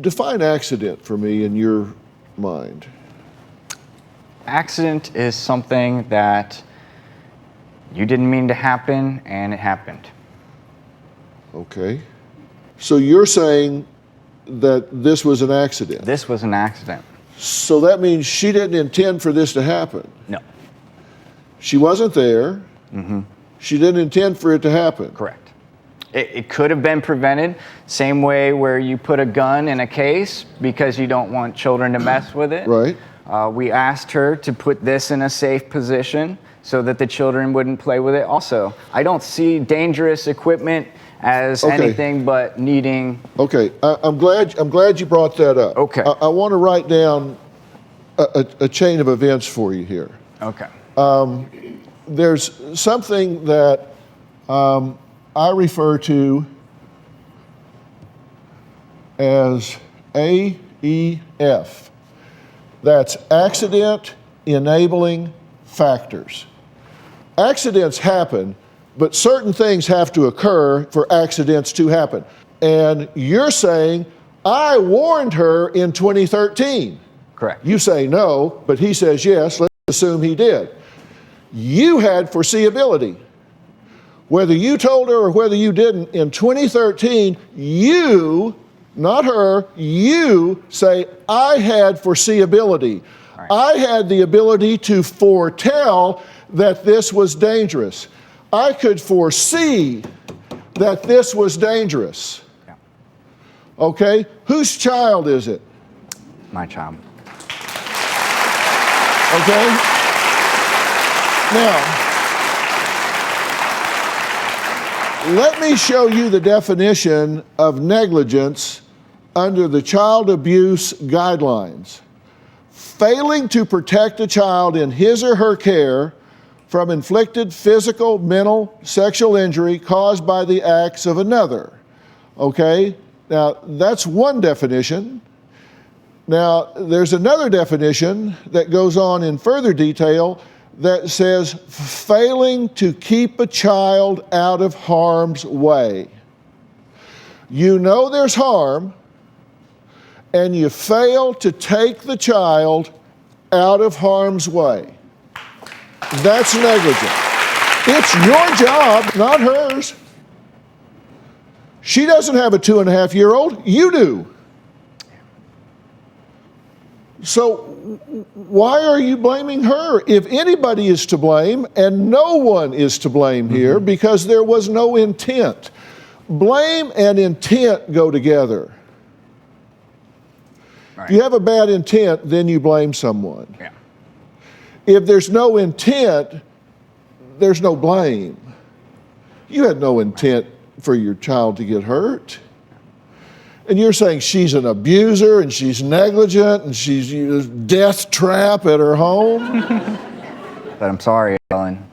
Define accident for me in your mind. Accident is something that you didn't mean to happen, and it happened. Okay. So you're saying that this was an accident? This was an accident. So that means she didn't intend for this to happen? No. She wasn't there. Mm-hmm. She didn't intend for it to happen? Correct. It could have been prevented, same way where you put a gun in a case because you don't want children to mess with it. Right. We asked her to put this in a safe position so that the children wouldn't play with it. Also, I don't see dangerous equipment as anything but needing. Okay, I'm glad you brought that up. Okay. I want to write down a chain of events for you here. Okay. There's something that I refer to as AEF. That's accident enabling factors. Accidents happen, but certain things have to occur for accidents to happen. And you're saying, I warned her in 2013. Correct. You say no, but he says yes. Let's assume he did. You had foreseeability. Whether you told her or whether you didn't, in 2013, you, not her, you say, I had foreseeability. Right. I had the ability to foretell that this was dangerous. I could foresee that this was dangerous. Yeah. Okay? Whose child is it? My child. Okay? Now, let me show you the definition of negligence under the child abuse guidelines. Failing to protect a child in his or her care from inflicted physical, mental, sexual injury caused by the acts of another. Okay? Now, that's one definition. Now, there's another definition that goes on in further detail that says failing to keep a child out of harm's way. You know there's harm, and you fail to take the child out of harm's way. That's negligent. It's your job, not hers. She doesn't have a 2.5-year-old, you do. So why are you blaming her? If anybody is to blame, and no one is to blame here because there was no intent. Blame and intent go together. Right. If you have a bad intent, then you blame someone. Yeah. If there's no intent, there's no blame. You had no intent for your child to get hurt. And you're saying she's an abuser and she's negligent and she's a death trap at her home? But I'm sorry, Ellen.